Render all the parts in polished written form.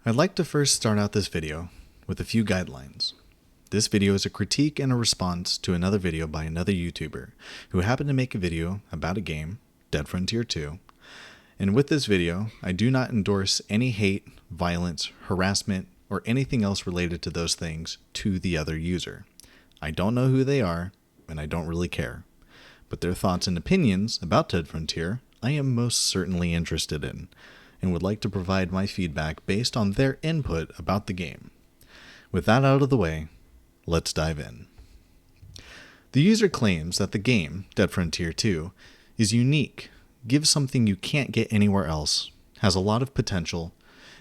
I'd like to first start out this video with a few guidelines. This video is a critique and a response to another video by another YouTuber who happened to make a video about a game, Dead Frontier 2. And with this video, I do not endorse any hate, violence, harassment, or anything else related to those things to the other user. I don't know who they are, and I don't really care. But their thoughts and opinions about Dead Frontier, I am most certainly interested in, and would like to provide my feedback based on their input about the game. With that out of the way, let's dive in. The user claims that the game, Dead Frontier 2, is unique, gives something you can't get anywhere else, has a lot of potential,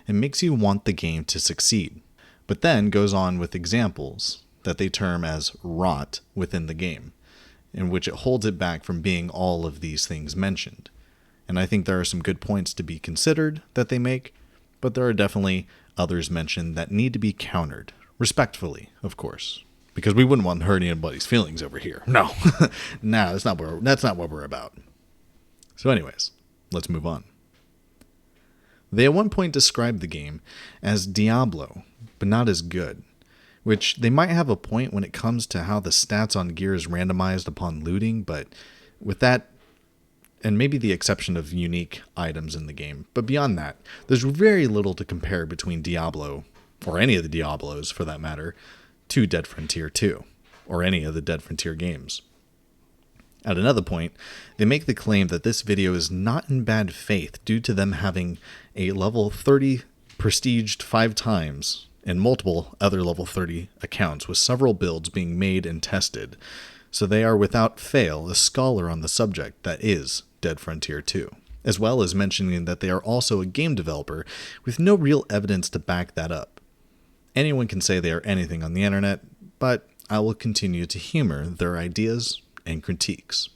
and makes you want the game to succeed, but then goes on with examples that they term as rot within the game, in which it holds it back from being all of these things mentioned. And I think there are some good points to be considered that they make, but there are definitely others mentioned that need to be countered, respectfully, of course, because we wouldn't want to hurt anybody's feelings over here. No, no, that's not what we're about. So anyways, let's move on. They at one point described the game as Diablo, but not as good, which they might have a point when it comes to how the stats on gear is randomized upon looting, but with that, and maybe the exception of unique items in the game, but beyond that, there's very little to compare between Diablo, or any of the Diablos for that matter, to Dead Frontier 2, or any of the Dead Frontier games. At another point, they make the claim that this video is not in bad faith due to them having a level 30 prestiged 5 times and multiple other level 30 accounts with several builds being made and tested, so they are without fail a scholar on the subject that is Dead Frontier 2, as well as mentioning that they are also a game developer with no real evidence to back that up. Anyone can say they are anything on the internet, but I will continue to humor their ideas and critiques.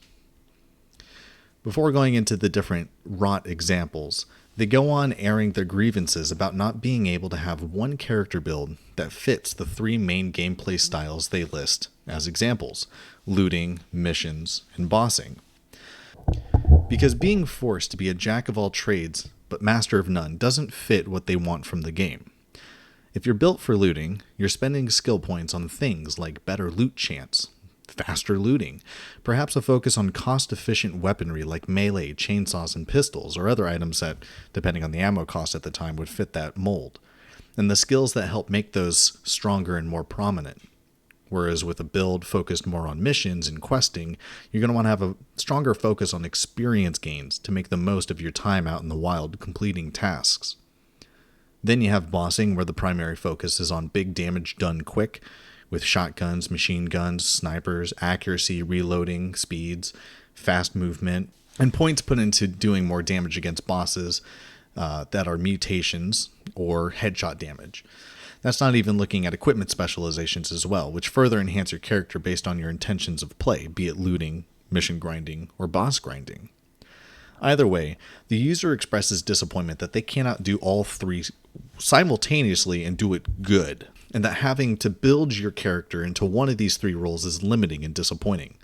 Before going into the different rot examples, they go on airing their grievances about not being able to have one character build that fits the 3 main gameplay styles they list as examples: looting, missions, and bossing. Because being forced to be a jack of all trades but master of none doesn't fit what they want from the game. If you're built for looting, you're spending skill points on things like better loot chance, faster looting, perhaps a focus on cost-efficient weaponry like melee, chainsaws, and pistols, or other items that, depending on the ammo cost at the time, would fit that mold, and the skills that help make those stronger and more prominent. Whereas with a build focused more on missions and questing, you're going to want to have a stronger focus on experience gains to make the most of your time out in the wild completing tasks. Then you have bossing, where the primary focus is on big damage done quick, with shotguns, machine guns, snipers, accuracy, reloading, speeds, fast movement, and points put into doing more damage against bosses that are mutations or headshot damage. That's not even looking at equipment specializations as well, which further enhance your character based on your intentions of play, be it looting, mission grinding, or boss grinding. Either way, the user expresses disappointment that they cannot do all 3 simultaneously and do it good, and that having to build your character into one of these 3 roles is limiting and disappointing.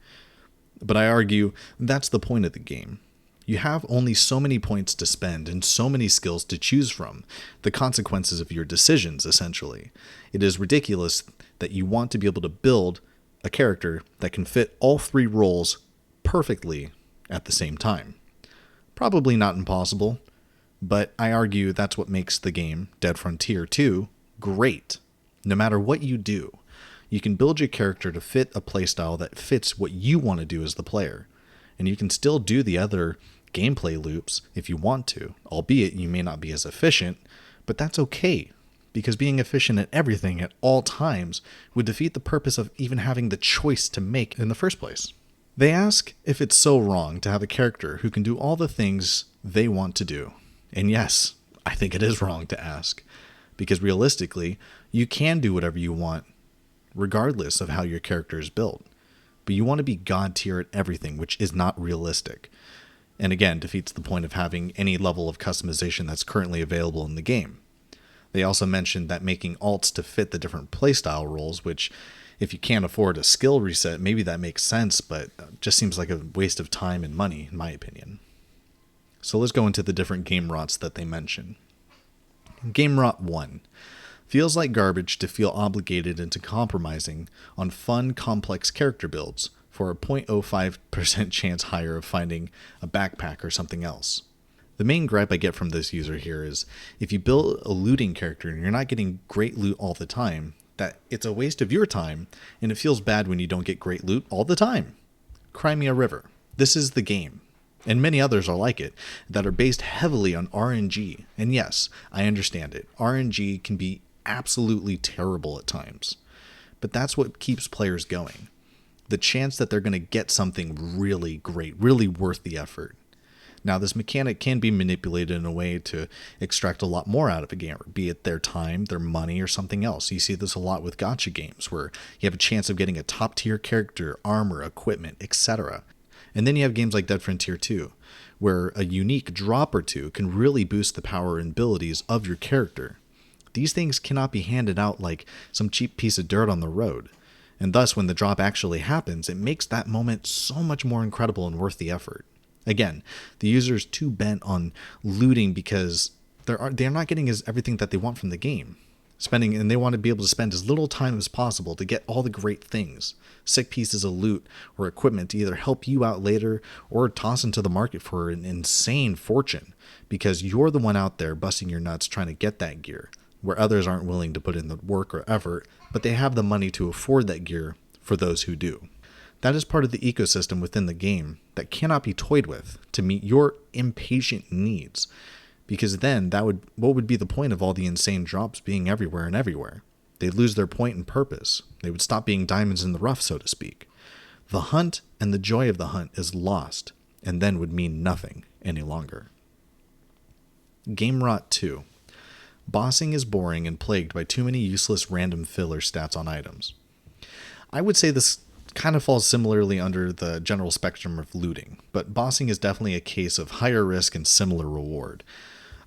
But I argue that's the point of the game. You have only so many points to spend and so many skills to choose from, the consequences of your decisions, essentially. It is ridiculous that you want to be able to build a character that can fit all 3 roles perfectly at the same time. Probably not impossible, but I argue that's what makes the game, Dead Frontier 2, great. No matter what you do, you can build your character to fit a playstyle that fits what you want to do as the player, and you can still do the other gameplay loops if you want to, albeit you may not be as efficient, but that's okay, because being efficient at everything at all times would defeat the purpose of even having the choice to make in the first place. They ask if it's so wrong to have a character who can do all the things they want to do. And yes, I think it is wrong to ask, because realistically, you can do whatever you want, regardless of how your character is built. But you want to be god tier at everything, which is not realistic. And again, defeats the point of having any level of customization that's currently available in the game. They also mentioned that making alts to fit the different playstyle roles, which if you can't afford a skill reset, maybe that makes sense, but just seems like a waste of time and money, in my opinion. So let's go into the different game rots that they mention. Game Rot 1. Feels like garbage to feel obligated into compromising on fun, complex character builds for a 0.05% chance higher of finding a backpack or something else. The main gripe I get from this user here is, if you build a looting character and you're not getting great loot all the time, that it's a waste of your time, and it feels bad when you don't get great loot all the time. Cry me a river. This is the game. And many others are like it, that are based heavily on RNG. And yes, I understand it. RNG can be absolutely terrible at times. But that's what keeps players going. The chance that they're going to get something really great, really worth the effort. Now, this mechanic can be manipulated in a way to extract a lot more out of a gamer, be it their time, their money, or something else. You see this a lot with gacha games, where you have a chance of getting a top-tier character, armor, equipment, etc. And then you have games like Dead Frontier 2, where a unique drop or two can really boost the power and abilities of your character. These things cannot be handed out like some cheap piece of dirt on the road. And thus, when the drop actually happens, it makes that moment so much more incredible and worth the effort. Again, the user is too bent on looting because they're not getting everything that they want from the game. And they want to be able to spend as little time as possible to get all the great things, sick pieces of loot or equipment to either help you out later or toss into the market for an insane fortune, because you're the one out there busting your nuts trying to get that gear, where others aren't willing to put in the work or effort, but they have the money to afford that gear for those who do. That is part of the ecosystem within the game that cannot be toyed with to meet your impatient needs. Because then what would be the point of all the insane drops being everywhere and everywhere? They'd lose their point and purpose. They would stop being diamonds in the rough, so to speak. The hunt and the joy of the hunt is lost, and then would mean nothing any longer. Game Rot 2. Bossing is boring and plagued by too many useless random filler stats on items. I would say this kind of falls similarly under the general spectrum of looting, but bossing is definitely a case of higher risk and similar reward.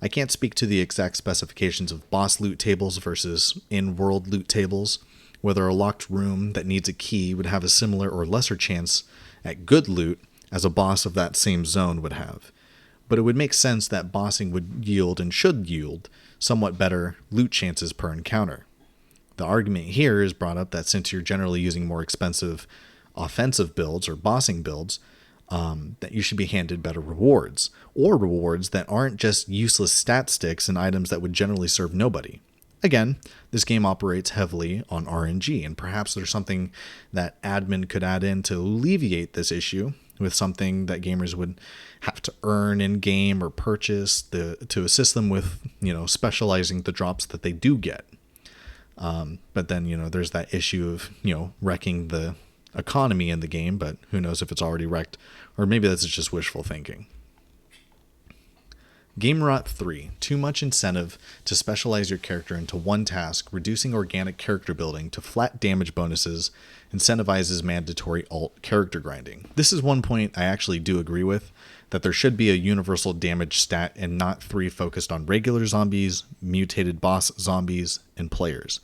I can't speak to the exact specifications of boss loot tables versus in-world loot tables, whether a locked room that needs a key would have a similar or lesser chance at good loot as a boss of that same zone would have. But it would make sense that bossing would yield and should yield somewhat better loot chances per encounter. The argument here is brought up that since you're generally using more expensive offensive builds or bossing builds, that you should be handed better rewards, or rewards that aren't just useless stat sticks and items that would generally serve nobody. Again, this game operates heavily on RNG, and perhaps there's something that admin could add in to alleviate this issue with something that gamers would have to earn in game or purchase to assist them with, specializing the drops that they do get. But then, there's that issue of, wrecking the economy in the game, but who knows if it's already wrecked, or maybe that's just wishful thinking. Game Rot 3. Too much incentive to specialize your character into one task, reducing organic character building to flat damage bonuses, incentivizes mandatory alt character grinding. This is one point I actually do agree with, that there should be a universal damage stat and not 3 focused on regular zombies, mutated boss zombies, and players.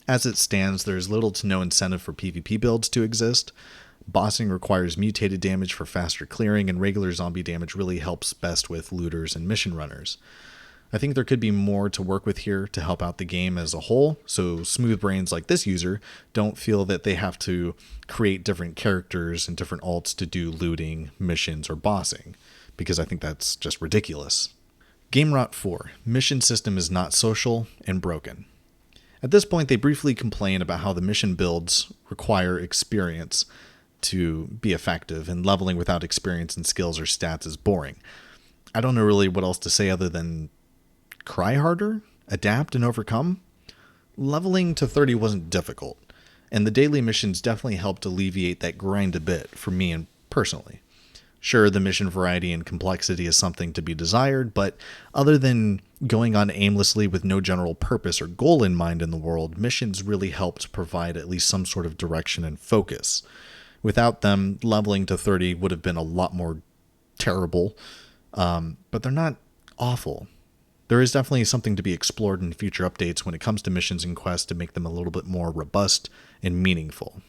As it stands, there is little to no incentive for PvP builds to exist. Bossing requires mutated damage for faster clearing, and regular zombie damage really helps best with looters and mission runners. I think there could be more to work with here to help out the game as a whole, so smooth brains like this user don't feel that they have to create different characters and different alts to do looting, missions, or bossing, because I think that's just ridiculous. Game Rot 4. Mission system is not social and broken. At this point, they briefly complain about how the mission builds require experience to be effective, and leveling without experience and skills or stats is boring. I don't know really what else to say other than cry harder, adapt, and overcome. Leveling to 30 wasn't difficult, and the daily missions definitely helped alleviate that grind a bit for me and personally. Sure, the mission variety and complexity is something to be desired, but other than going on aimlessly with no general purpose or goal in mind in the world, missions really helped provide at least some sort of direction and focus. Without them, leveling to 30 would have been a lot more terrible, but they're not awful. There is definitely something to be explored in future updates when it comes to missions and quests to make them a little bit more robust and meaningful.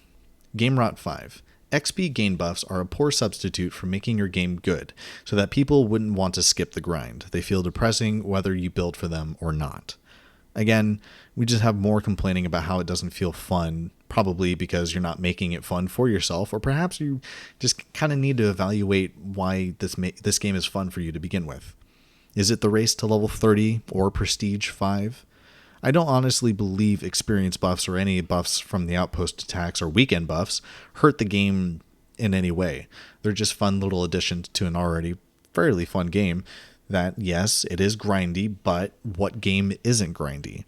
Game Rot 5. XP gain buffs are a poor substitute for making your game good, so that people wouldn't want to skip the grind. They feel depressing whether you build for them or not. Again, we just have more complaining about how it doesn't feel fun, probably because you're not making it fun for yourself, or perhaps you just kind of need to evaluate why this game is fun for you to begin with. Is it the race to level 30 or Prestige 5? I don't honestly believe experience buffs or any buffs from the outpost attacks or weekend buffs hurt the game in any way. They're just fun little additions to an already fairly fun game that, yes, it is grindy, but what game isn't grindy?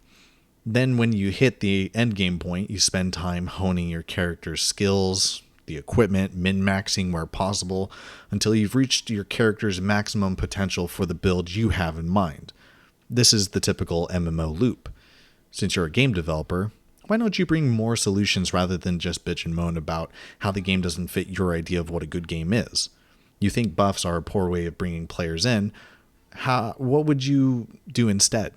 Then when you hit the end game point, you spend time honing your character's skills, the equipment, min-maxing where possible, until you've reached your character's maximum potential for the build you have in mind. This is the typical MMO loop. Since you're a game developer, why don't you bring more solutions rather than just bitch and moan about how the game doesn't fit your idea of what a good game is? You think buffs are a poor way of bringing players in. What would you do instead?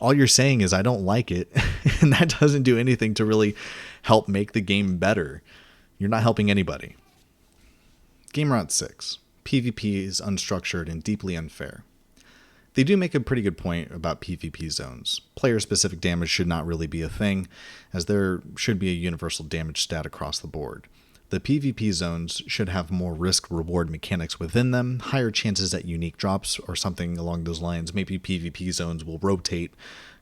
All you're saying is I don't like it, and that doesn't do anything to really help make the game better. You're not helping anybody. Game Rot 6. PvP is unstructured and deeply unfair. They do make a pretty good point about PvP zones. Player-specific damage should not really be a thing, as there should be a universal damage stat across the board. The PvP zones should have more risk-reward mechanics within them, higher chances at unique drops or something along those lines. Maybe PvP zones will rotate,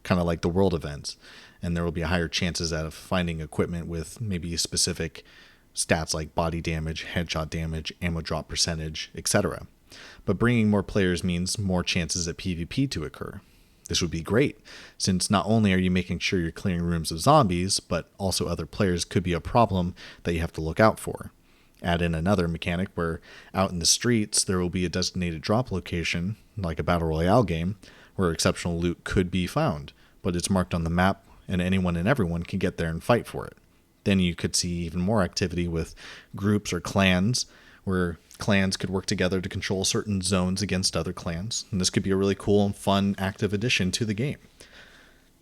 kind of like the world events, and there will be higher chances at finding equipment with maybe specific stats like body damage, headshot damage, ammo drop percentage, etc. But bringing more players means more chances at PvP to occur. This would be great, since not only are you making sure you're clearing rooms of zombies, but also other players could be a problem that you have to look out for. Add in another mechanic where out in the streets there will be a designated drop location, like a Battle Royale game, where exceptional loot could be found, but it's marked on the map and anyone and everyone can get there and fight for it. Then you could see even more activity with groups or clans, where clans could work together to control certain zones against other clans, and this could be a really cool and fun active addition to the game.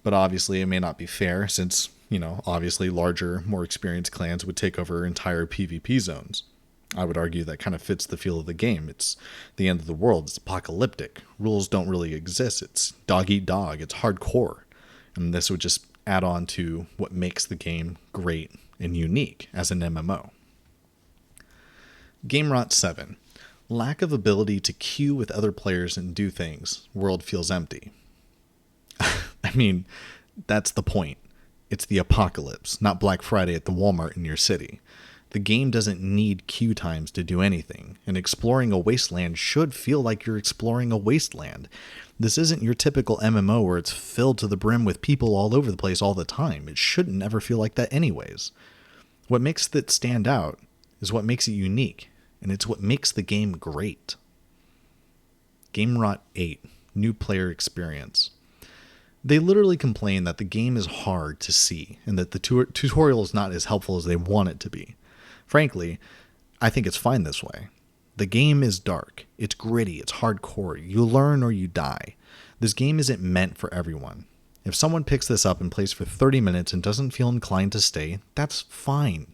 But obviously it may not be fair, since, obviously larger, more experienced clans would take over entire PvP zones. I would argue that kind of fits the feel of the game. It's the end of the world, it's apocalyptic, rules don't really exist, it's dog eat dog, it's hardcore, and this would just add on to what makes the game great and unique as an MMO. Game Rot 7. Lack of ability to queue with other players and do things. World feels empty. I mean, that's the point. It's the apocalypse, not Black Friday at the Walmart in your city. The game doesn't need queue times to do anything, and exploring a wasteland should feel like you're exploring a wasteland. This isn't your typical MMO where it's filled to the brim with people all over the place all the time. It shouldn't ever feel like that anyways. What makes it stand out is what makes it unique, and it's what makes the game great. Game Rot 8. New player experience. They literally complain that the game is hard to see, and that the tutorial is not as helpful as they want it to be. Frankly, I think it's fine this way. The game is dark, it's gritty, it's hardcore, you learn or you die. This game isn't meant for everyone. If someone picks this up and plays for 30 minutes and doesn't feel inclined to stay, that's fine.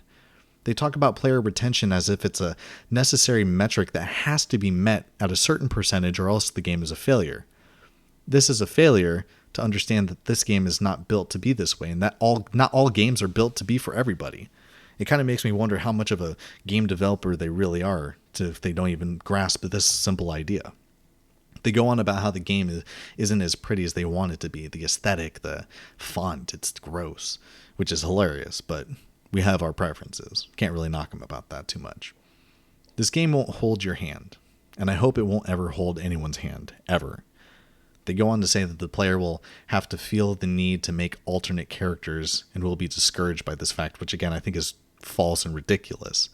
They talk about player retention as if it's a necessary metric that has to be met at a certain percentage or else the game is a failure. This is a failure to understand that this game is not built to be this way, and that not all games are built to be for everybody. It kind of makes me wonder how much of a game developer they really are if they don't even grasp this simple idea. They go on about how the game isn't as pretty as they want it to be. The aesthetic, the font, it's gross, which is hilarious, but we have our preferences. Can't really knock them about that too much. This game won't hold your hand, and I hope it won't ever hold anyone's hand, ever. They go on to say that the player will have to feel the need to make alternate characters and will be discouraged by this fact, which again I think is false and ridiculous.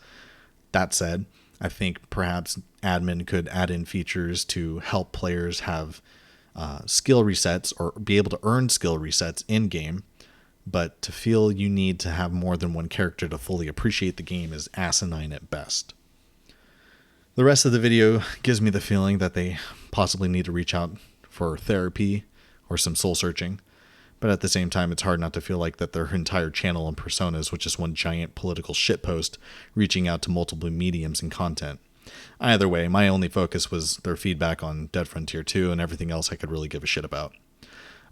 That said, I think perhaps admin could add in features to help players have skill resets or be able to earn skill resets in-game, but to feel you need to have more than one character to fully appreciate the game is asinine at best. The rest of the video gives me the feeling that they possibly need to reach out for therapy or some soul searching, but at the same time it's hard not to feel like that their entire channel and personas was just one giant political shitpost reaching out to multiple mediums and content. Either way, my only focus was their feedback on Dead Frontier 2, and everything else I could really give a shit about.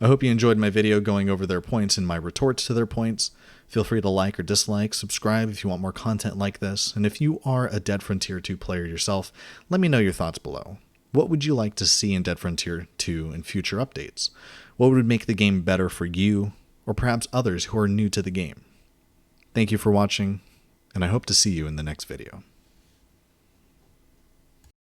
I hope you enjoyed my video going over their points and my retorts to their points. Feel free to like or dislike, subscribe if you want more content like this, and if you are a Dead Frontier 2 player yourself, let me know your thoughts below. What would you like to see in Dead Frontier 2 in future updates? What would make the game better for you, or perhaps others who are new to the game? Thank you for watching, and I hope to see you in the next video.